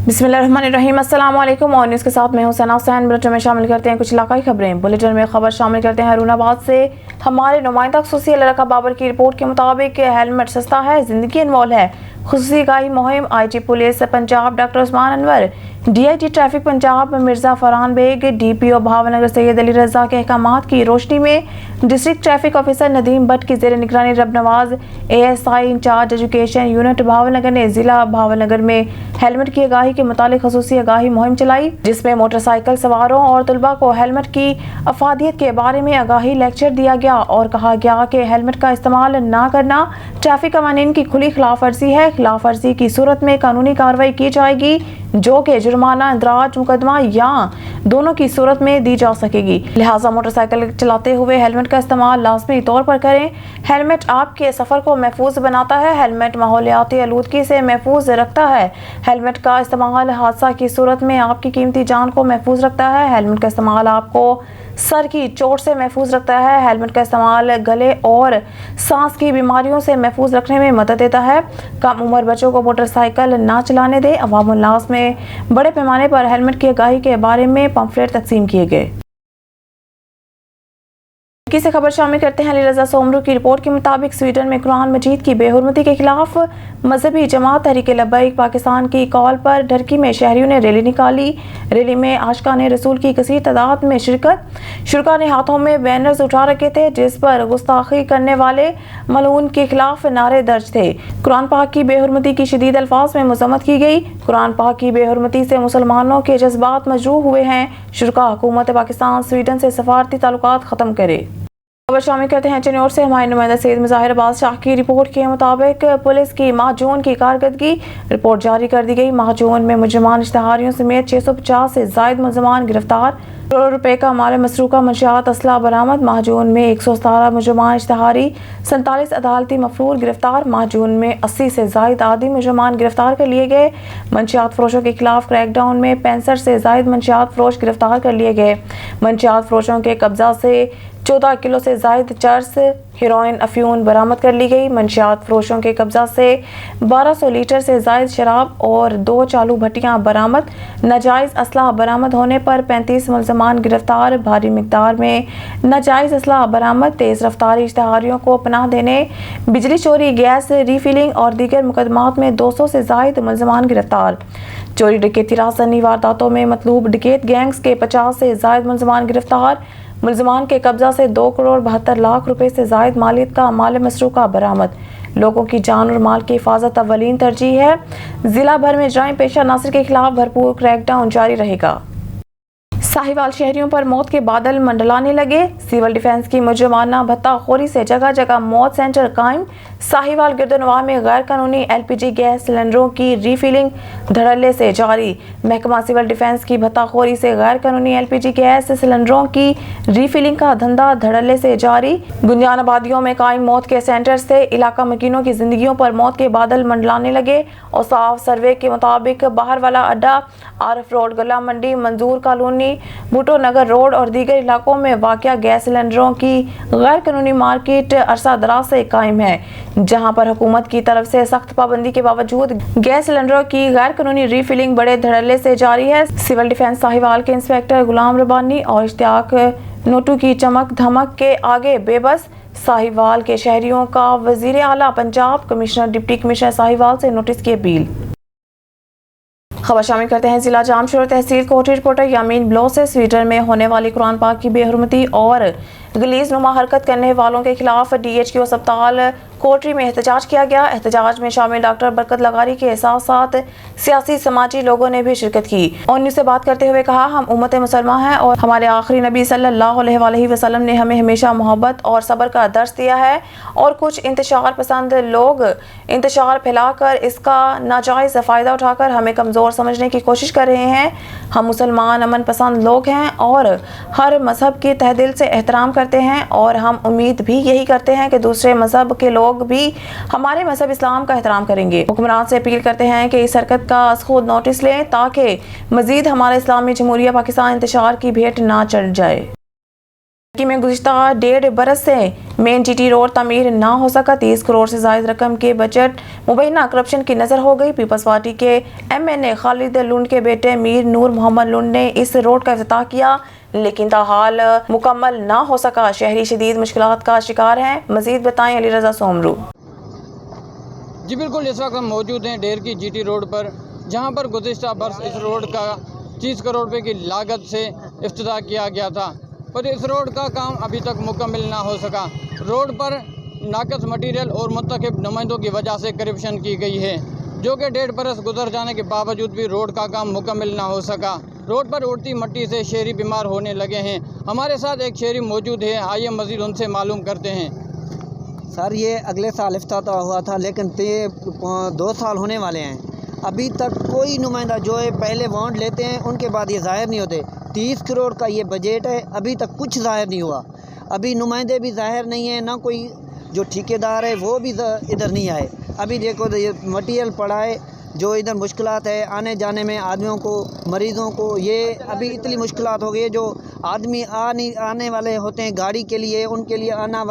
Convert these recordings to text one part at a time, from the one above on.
बिस्मिल्लाहिर्रहमानिर्रहीम। अस्सलाम वालेकुम। और न्यूज़ के साथ मैं हूं सना हुसैन। बुलेटिन में शामिल करते हैं कुछ इलाकाई खबरें। बुलेटिन में खबर शामिल करते हैं हरूनाबाद से हमारे नुमाइंदा खुसूसी लड़का बाबर की रिपोर्ट के मुताबिक हेलमेट सस्ता है, जिंदगी इन्वॉल्व है। खुसूसी गाही मुहिम IG police Punjab doctor Usman Anwar, DIG traffic Punjab Mirza Farhan Baig, DPO Bahawalnagar Syed Ali Raza के अहकामात की रोशनी में district traffic officer Nadeem Bhatt की जेर निगरानी Rab Nawaz ASI incharge education unit Bahawalnagar ने जिला भावनगर में हेलमेट की आगाही के मुतालिक खुसूसी आगाही मुहिम चलाई, जिसमें मोटरसाइकिल सवारों और तलबा को हेलमेट की अफादियत के बारे में आगाही लेक्चर दिया गया और कहा गया कि हेलमेट का इस्तेमाल ना करना ट्रैफिक कवानीन की खुली खिलाफ वर्जी है। खिलाफ वर्जी की सूरत में कानूनी कार्रवाई की जाएगी, जो कि जुर्माना, इंदराज, मुकदमा या दोनों की सूरत में दी जा सकेगी। लिहाजा मोटरसाइकिल चलाते हुए हेलमेट का इस्तेमाल लाजमी तौर पर करें। हेलमेट आपके सफ़र को महफूज बनाता है। हेलमेट माहौलियाती आलूदगी से महफूज रखता है। हेलमेट का इस्तेमाल हादसा की सूरत में आपकी कीमती जान को महफूज रखता है। हेलमेट का इस्तेमाल आपको सर की चोट से महफूज रखता है। हेलमेट का इस्तेमाल गले और सांस की बीमारियों से महफूज रखने में मदद देता है। कम उम्र बच्चों को मोटरसाइकिल ना चलाने दें। अवामुल नास में बड़े पैमाने पर हेलमेट की आगाही के बारे में पम्फलेट तकसीम किए गए। से खबर शामिल करते हैं अली रजा सोमरू की रिपोर्ट के मुताबिक स्वीडन में कुरान मजीद की बेहुरमती के खिलाफ मजहबी जमात तहरीक लब्बैक पाकिस्तान की कॉल पर ढरकी में शहरियों ने रैली निकाली। रैली में आशिकाने रसूल की कसीर तादाद में शिरकत। शुरका ने हाथों में बैनर्स उठा रखे थे जिस पर गुस्ताखी करने वाले मलून के खिलाफ नारे दर्ज थे। कुरान पाक की बेहुरमती की शदीद अल्फाज में मजम्मत की गई। कुरान पाक की बेहुरमती से मुसलमानों के जज्बात मजरूह हुए हैं। शुरका हुकूमत पाकिस्तान स्वीडन से सफारती ताल्लुकात खत्म करे। खबर शामिल करते हैं चनौर से हमारे नुमाइंदा सैयद मुज़ाहिर अब्बास शाह की रिपोर्ट के मुताबिक पुलिस की माह जून की कारकर्दगी रिपोर्ट जारी कर दी गई। माह जून में मुलजमान इश्तहारियों समेत 650 से जायद मुलजमान गिरफ्तार। करोड़ रुपए का माल मसरूका मंशियात असला बरामद। माह जून में 117 मुलजमान इश्तहारी, 47 अदालती मफरूर गिरफ्तार। माह जून में 80 से जायद आदि मुलजमान गिरफ्तार कर लिए गए। मंशियात फरोशों के खिलाफ क्रैकडाउन में 65 से जायद मंशियात फरोश गिरफ्तार कर लिए गए। मंशियात फरोशों के कब्जा से 14 किलो से जायद चर्स, हेरोइन, अफ्यून बरामद कर ली गई। मंशियात फरोशों के कब्जा से 1200 लीटर से जायद शराब और 2 चालू भट्टियां बरामद। नाजायज असलाह बरामद होने पर 35 मुलजमान गिरफ्तार। भारी मिकदार में नाजायज असलाह बरामद। तेज रफ्तारी इश्तहारियों को पनाह देने, बिजली चोरी, गैस रीफिलिंग और दीगर मुकदमात में 200 से जायद मुलजमान गिरफ्तार। चोरी डकैती राजधानी वारदातों में मतलूब डकैत गैंग्स के 50 से जायद मुलजमान गिरफ्तार। मुलजमान के कब्जा से 2 करोड़ 72 लाख रुपए से जायद मालियत का माल मसरूका बरामद। लोगों की जान और माल की हिफाजत अव्वलीन तरजीह है। जिला भर में जराइम पेशा नासिर के खिलाफ भरपूर क्रैकडाउन जारी रहेगा। साहिवाल शहरियों पर मौत के बादल मंडलाने लगे। सिविल डिफेंस की मुजरमाना भत्ताखोरी से जगह जगह मौत सेंटर कायम। साहिवाल गिरदनवा में गैर कानूनी LPG गैस सिलेंडरों की रीफिलिंग धड़ल्ले से जारी। महकमा सिविल डिफेंस की भत्ताखोरी से गैर कानूनी LPG गैस सिलेंडरों की रीफिलिंग का धंधा धड़ल्ले से जारी। गुंजान आबादियों में कायम मौत के सेंटर से इलाका मकीनों की जिंदगियों पर मौत के बादल मंडलाने लगे। और साफ सर्वे के मुताबिक बाहर वाला अड्डा, आरफ रोड, गला मंडी, मंजूर कॉलोनी, भुट्टो नगर रोड और दीगर इलाकों में वाक़या गैस सिलेंडरों की गैर कानूनी मार्केट अरसा दराज से कायम है, जहां पर हुकूमत की तरफ से सख्त पाबंदी के बावजूद गैस सिलेंडरों की गैर कानूनी रीफिलिंग बड़े धड़ल्ले से जारी है। सिविल डिफेंस साहिवाल के इंस्पेक्टर गुलाम रबानी और इश्तियाक नोटू की चमक धमक के आगे बेबस। साहिवाल के शहरियों का वजीर आला Punjab commissioner deputy commissioner Sahiwal से नोटिस की अपील। खबर शामिल करते हैं जिला जामशोर तहसील कोठी रिपोर्टर यामीन ब्लो से स्वीडन में होने वाली कुरान पाक की बेहुरमती और गलीज नुमा हरकत करने वालों के खिलाफ DHQ अस्पताल कोटरी में एहतजाज किया गया। एहतजाज में शामिल डॉक्टर बरकत लगारी के साथ साथ सियासी समाजी लोगों ने भी शिरकत की। और न्यूज़ से बात करते हुए कहा, हम उम्मत मुसलमा हैं और हमारे आखिरी नबी सल्लल्लाहु अलैहि वसल्लम ने हमें हमेशा मोहब्बत और सब्र का दर्स दिया है। और कुछ इंतशार पसंद लोग इंतशार फैलाकर इसका नाजायज़ फ़ायदा उठाकर हमें कमज़ोर समझने की कोशिश कर रहे हैं। हम मुसलमान अमन पसंद लोग हैं और हर मज़हब की तहे दिल से एहतराम करते हैं और हम उम्मीद भी यही करते हैं कि दूसरे मज़हब के लोग भी हमारे मज़हब इस्लाम का एहतराम करेंगे। हुक्मरान से अपील करते हैं कि इस हरकत का खुद नोटिस लें ताकि मज़ीद हमारा इस्लामी जमहूरिया पाकिस्तान इंतशार की भेंट ना चढ़ जाए। कि में गुज़िश्ता 1.5 बरस से मेन GT रोड तामीर ना हो सका। 30 करोड़ से ज़ायद रकम के बजट मुबैना करप्शन की नज़र हो गई। पीपल्स पार्टी के MNA खालिद लुंड के बेटे मीर नूर मोहम्मद लुंड ने इस रोड का इफ्तिताह किया, लेकिन ताहाल मुकम्मल ना हो सका। शहरी शदीद मुश्किलात का शिकार हैं। मज़ीद बताएं अली रज़ा सोमरू। जी बिल्कुल, इस वक्त हम मौजूद हैं डेर की GT रोड पर, जहां पर गुज़िश्ता बरस इस रोड का 30 करोड़ रुपए की लागत से इफ्तिताह किया गया था, पर इस रोड का काम अभी तक मुकम्मल ना हो सका। रोड पर नाकस मटीरियल और मुंतखब नुमाइंदों की वजह से करप्शन की गई है, जो कि 1.5 बरस गुजर जाने के बावजूद भी रोड का काम मुकम्मल ना हो सका। रोड पर उड़ती मिट्टी से शहरी बीमार होने लगे हैं। हमारे साथ एक शहरी मौजूद है, आइए मज़ीद उनसे मालूम करते हैं। सर, ये अगले साल इफ्तिताह हुआ था, लेकिन 2 साल होने वाले हैं, अभी तक कोई नुमाइंदा जो है पहले बॉन्ड लेते हैं उनके बाद ये ज़ाहिर नहीं होते। 30 करोड़ का ये बजट है, अभी तक कुछ ज़ाहिर नहीं हुआ। अभी नुमाइंदे भी ज़ाहिर नहीं है, ना कोई जो ठेकेदार है वो भी इधर नहीं आए। अभी देखो ये मटीरियल पड़ा है, जो इधर मुश्किलात है आने जाने में, आदमियों को, मरीज़ों को, ये अभी इतनी मुश्किलात हो गई है। जो आदमी आने वाले होते हैं गाड़ी के लिए, उनके लिए आना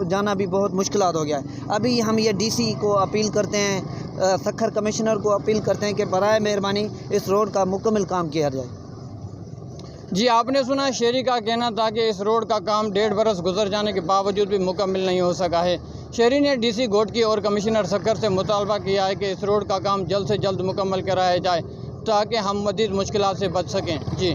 जाना भी बहुत मुश्किलात हो गया है। अभी हम ये DC को अपील करते हैं, सखर कमिश्नर को अपील करते हैं कि बराए मेहरबानी इस रोड का मुकम्मल काम किया जाए। जी, आपने सुना शहरी का कहना था कि इस रोड का काम 1.5 बरस गुजर जाने के बावजूद भी मुकम्मल नहीं हो सका है। शहरी ने DC घोटकी और कमिश्नर सखर से मुतालबा किया है कि इस रोड का काम जल्द से जल्द मुकम्मल कराया जाए, ताकि हम मज़ीद मुश्किलात से बच सकें। जी,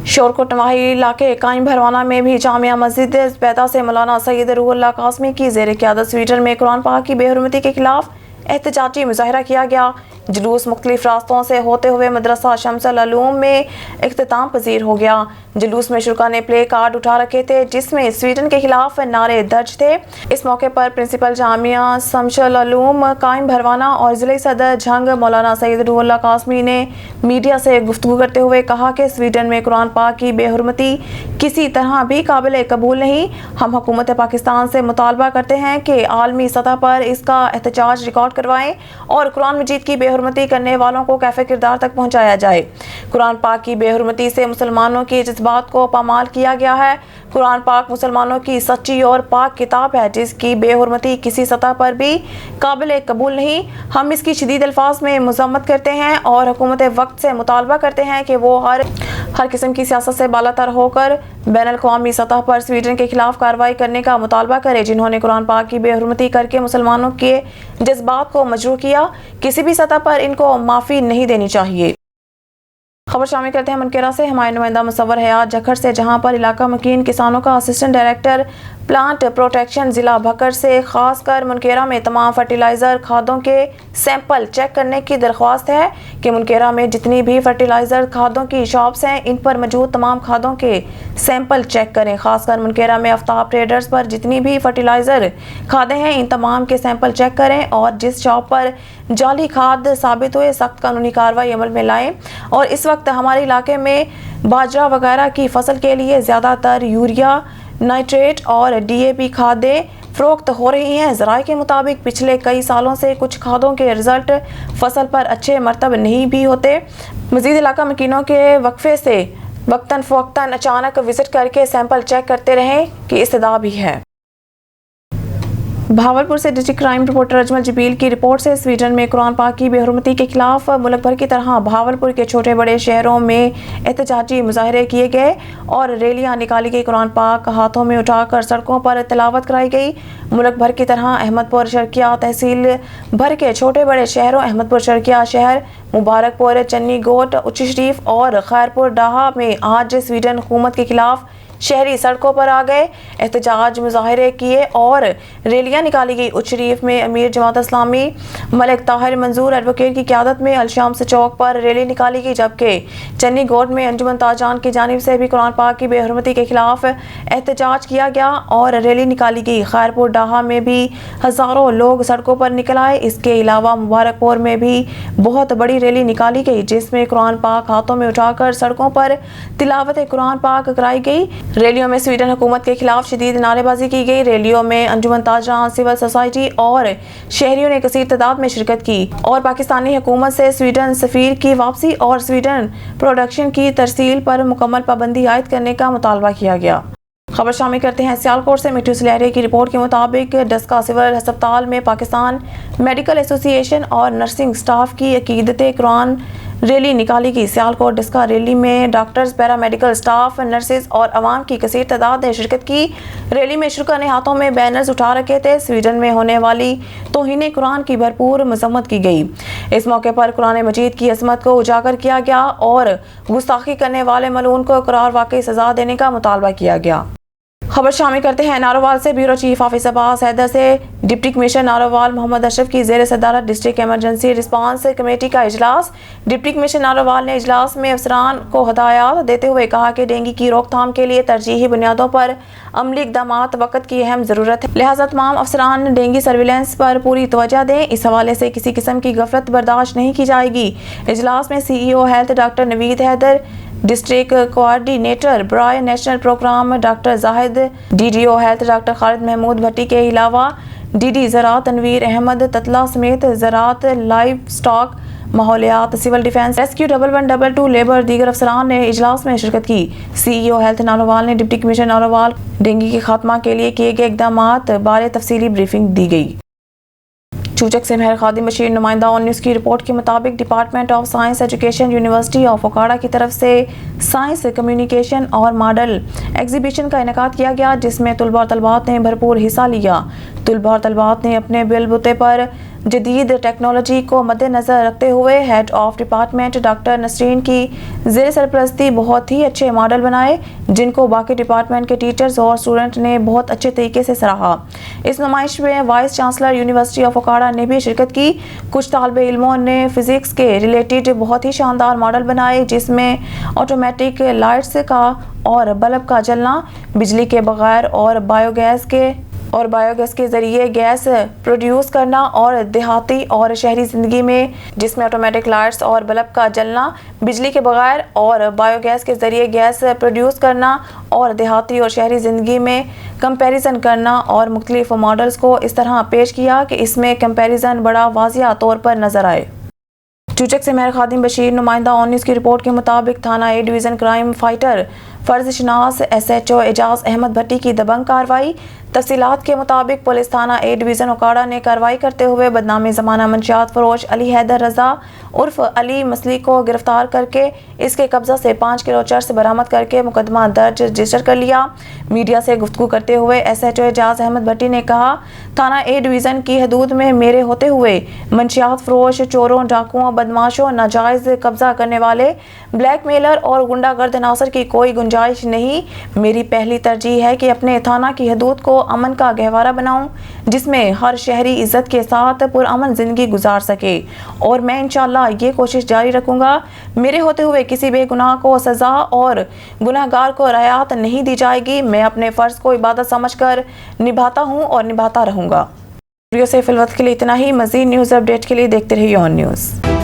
शोरकोट नवाही इलाके कायम भरवाना में भी जामिया मस्जिद पैदा से मौलाना सैयद रूहुल्लाह कासमी की ज़ेर क़यादत स्वीडन में कुरान पाक की बेहुरमती के खिलाफ एहतजाजी मुजाहरा किया गया। जुलूस मुख्तलिफ रास्तों से होते हुए मदरसा शम्सुल उलूम में इख्तिताम पजीर हो गया। जुलूस में शुरा ने प्ले कार्ड उठा रखे थे, जिसमें स्वीडन के खिलाफ नारे दर्ज थे। इस मौके पर प्रिंसिपल जामिया शम्सुल उलूम कायम भरवाना और ज़िले सदर झंग मौलाना सैयद रूहुल्लाह कासमी ने मीडिया से गुफ्तगू करते हुए कहा कि स्वीडन में कुरान पाक की बेहुरमती किसी तरह भी काबिल कबूल नहीं। हम हुकूमत पाकिस्तान से मुतालबा करते हैं कि आलमी सतह पर इसका एहतजाज रिकॉर्ड करवाएं और कुरान मजीद की बेहुरमती करने वालों को कैफ़े किरदार तक पहुंचाया जाए। कुरान पाक की बेहुरमती से मुसलमानों के जज्बात को पामाल किया गया है। कुरान पाक मुसलमानों की सच्ची और पाक किताब है, जिसकी बेहुरमती किसी सतह पर भी काबिल कबूल नहीं। हम इसकी शदीद अल्फाज में मज़म्मत करते हैं और हुकूमत वक्त से मुतालबा करते हैं कि वो हर किस्म की सियासत से बालातर होकर बैनुल-अक़वामी सतह पर स्वीडन के खिलाफ कार्रवाई करने का मुतालबा करे, जिन्होंने कुरान पाक की बेहुरमती करके मुसलमानों के जज्बात को मजरूह किया। किसी भी सतह पर इनको माफ़ी नहीं देनी चाहिए। खबर शामिल करते हैं मनकेरा से। हमारे नुमाइंदा मुसव्वर हयात जखर से, जहां पर इलाका मकीन किसानों का असिस्टेंट डायरेक्टर प्लांट प्रोटेक्शन ज़िला भक्कर से खासकर मुनकेरा में तमाम फर्टिलाइज़र खादों के सैंपल चेक करने की दरख्वास्त है कि मुनकेरा में जितनी भी फर्टिलाइज़र खादों की शॉप्स हैं, इन पर मौजूद तमाम खादों के सैंपल चेक करें। खासकर मुनकेरा में आफ्ताब ट्रेडर्स पर जितनी भी फर्टिलाइज़र खादें हैं, इन तमाम के सैंपल चेक करें और जिस शॉप पर जाली खाद साबित हुए सख्त कानूनी कार्रवाई अमल में लाएं। और इस वक्त हमारे इलाके में बाजरा वगैरह की फसल के लिए ज़्यादातर यूरिया, नाइट्रेट और DAP खादें फ़रोख्त हो रही हैं। ज़राए के मुताबिक पिछले कई सालों से कुछ खादों के रिज़ल्ट फसल पर अच्छे मरतब नहीं भी होते। मज़ीद इलाका मकीनों के वक्फे से वक्तन फ़वक्तन अचानक विज़िट करके सैंपल चेक करते रहें कि इस्तदा भी है। भावलपुर से district crime reporter Ajmal Zabeel की रिपोर्ट से स्वीडन में कुरान पाक की बेहुरमती के खिलाफ मुल्क भर की तरह भावलपुर के छोटे बड़े शहरों में एहतजाजी मुजाहरे किए गए और रैलियां निकाली गई। कुरान पाक हाथों में उठाकर सड़कों पर तिलावत कराई गई। मुल्क भर की तरह अहमदपुर शर्किया तहसील भर के छोटे बड़े शहरों अहमदपुर शर्किया शहर, मुबारकपुर, चन्नी गोट, उच्च शरीफ और खैरपुर डाहा में आज स्वीडन हुकूमत के खिलाफ शहरी सड़कों पर आ गए, एहतजाज मुजाहरे किए और रैलियां निकाली गई। उच्च शरीफ में अमीर जमात इस्लामी मलिक ताहिर मंजूर एडवोकेट की क़यादत में अलशाम से चौक पर रैली निकाली गई, जबकि चन्नी गोट में अंजुमन ताजान की जानिब से भी कुरान पाक की बेहुरमती के खिलाफ एहतजाज किया गया और रैली निकाली गई। खैरपुर डाहा में भी हज़ारों लोग सड़कों पर निकल आए। इसके अलावा मुबारकपुर में भी बहुत बड़ी रैली निकाली गई, जिसमें कुरान पाक हाथों में उठाकर सड़कों पर तिलावत कुरान पाक कराई गई। रैलियों में स्वीडन हुकूमत के खिलाफ शदीद नारेबाजी की गई। रैलियों में अंजुमन ताजरान, सिविल सोसाइटी और शहरियों ने कसीर तादाद में शिरकत की और पाकिस्तानी हुकूमत से स्वीडन सफीर की वापसी और स्वीडन प्रोडक्शन की तरसील पर मुकम्मल पाबंदी आयद करने का मुतालबा किया गया। खबर शामिल करते हैं सियालकोट से। मिट्टू सलेरिया की रिपोर्ट के मुताबिक डस्का सिविल हस्पताल में पाकिस्तान मेडिकल एसोसिएशन और नर्सिंग स्टाफ की अकीदत कुरान रैली निकाली गई। सियालकोट डस्का रैली में डॉक्टर्स, पैरामेडिकल स्टाफ, नर्सेज और अवाम की कसीर तादाद ने शिरकत की। रैली में शुरा ने हाथों में बैनर्स उठा रखे थे। स्वीडन में होने वाली तौहीन कुरान की भरपूर मजम्मत की गई। इस मौके पर कुरान मजीद की अजमत को उजागर किया गया और गुस्ताखी करने वाले मलून को करार वाकई सजा देने का मुतालबा किया गया। खबर शामिल करते हैं नारोवाल से। Bureau chief officer Abbas Haider से डिप्टी कमिश्नर नारोवाल मोहम्मद अशरफ की ज़ेर सदारत डिस्ट्रिक्ट एमरजेंसी रिस्पांस कमेटी का इजलास। डिप्टी कमिश्नर नारोवाल ने इजलास में अफसरान को हदायत देते हुए कहा कि डेंगू की रोकथाम के लिए तरजीही बुनियादों पर अमली इक़दामात वक्त की अहम ज़रूरत है, लिहाजा तमाम अफसरान डेंगू सर्विलेंस पर पूरी तवज्जो दें। इस हवाले से किसी किस्म की गफलत बर्दाश्त नहीं की जाएगी। इजलास में CEO health doctor Naveed Haider, district coordinator ब्राय national programme doctor Zahid, DDO health doctor Khalid Mahmood Bhatti के अलावा DD ज़राअत तनवीर अहमद ततला समेत ज़राअत, लाइव स्टॉक, माहौलियात, सिविल डिफेंस, रेस्क्यू 1112 लेबर दीगर अफसरान ने इजलास में शिरकत की। CEO हेल्थ नारोवाल ने डिप्टी कमिश्नर नारोवाल डेंगू के खात्मा के लिए किए गए इक़दामात बारे तफसीली ब्रीफिंग दी गई। चूचक से मेहर खादिम बशीर नुमाइंदा ऑन न्यूज़ की रिपोर्ट के मुताबिक department of science education university of Okara की तरफ से साइंस कम्युनिकेशन और मॉडल एग्जीबिशन का इनेकाद किया गया, जिसमें तलबा और तलबात ने भरपूर हिस्सा लिया। तलबा और तलबात ने अपने बलबूते पर जदीद टेक्नोलॉजी को मद्देनज़र रखते हुए head of department doctor Nasreen की ज़ेर सरपरस्ती बहुत ही अच्छे मॉडल बनाए, जिनको बाकी डिपार्टमेंट के टीचर्स और स्टूडेंट ने बहुत अच्छे तरीके से सराहा। इस नुमाइश में vice chancellor university of Okara ने भी शिरकत की। कुछ तालिबे इल्मों ने फिजिक्स के रिलेटेड बहुत ही शानदार मॉडल बनाए, जिसमें ऑटोमेटिक लाइट्स का और बल्ब का जलना, बिजली के बगैर और बायोगैस के ज़रिए गैस प्रोड्यूस करना और देहाती और शहरी ज़िंदगी में जिसमें ऑटोमेटिक लाइट्स और बल्ब का जलना, बिजली के बगैर और बायोगैस के ज़रिए गैस प्रोड्यूस करना और देहाती और शहरी ज़िंदगी में कंपैरिजन करना और मुख्तलिफ मॉडल्स को इस तरह पेश किया कि इसमें कंपैरिजन बड़ा वाज़िया तौर पर नज़र आए। चूचक से मेहर खादिम बशीर नुमाइंदा ऑन न्यूज़ की रिपोर्ट के मुताबिक थाना A डिवीज़न क्राइम फाइटर फर्ज शनास SHO एजाज अहमद भट्टी की दबंग कार्रवाई। तफसीलात के मुताबिक पुलिस थाना A डिवीज़न ओकाड़ा ने कार्रवाई करते हुए बदनामी ज़माना मंशियात फरोश अली हैदर रज़ा उर्फ अली मसली को गिरफ्तार करके इसके कब्जा से 5 किलो चर्स बरामद करके मुकदमा दर्ज रजिस्टर कर लिया। मीडिया से गुफ्तगू करते हुए SHO एजाज अहमद भट्टी ने कहा, थाना A डिवीज़न की हदूद में मेरे होते हुए मंशियात फरोश, चोरों, डाकुओं, बदमाशों, नाजायज़ कब्जा करने वाले, ब्लैकमेलर और गुंडागर्द नासर की कोई गुंजाइश नहीं। मेरी पहली तरजीह है कि अपने थाना की हदूद को अमन का गहवारा बनाऊं, जिसमें हर शहरी इज्जत के साथ पुरअमन ज़िंदगी गुजार सके, और मैं इंशाअल्लाह ये कोशिश जारी रखूंगा। मेरे होते हुए किसी बेगुनाह को सज़ा और गुनाहगार को रियायत नहीं दी जाएगी। मैं अपने फ़र्ज़ को इबादत समझकर निभाता हूँ और निभाता रहूँगा। वीडियो से फिलवक्त के लिए इतना ही। मज़ीद न्यूज़ अपडेट के लिए देखते रहिए ऑन न्यूज़।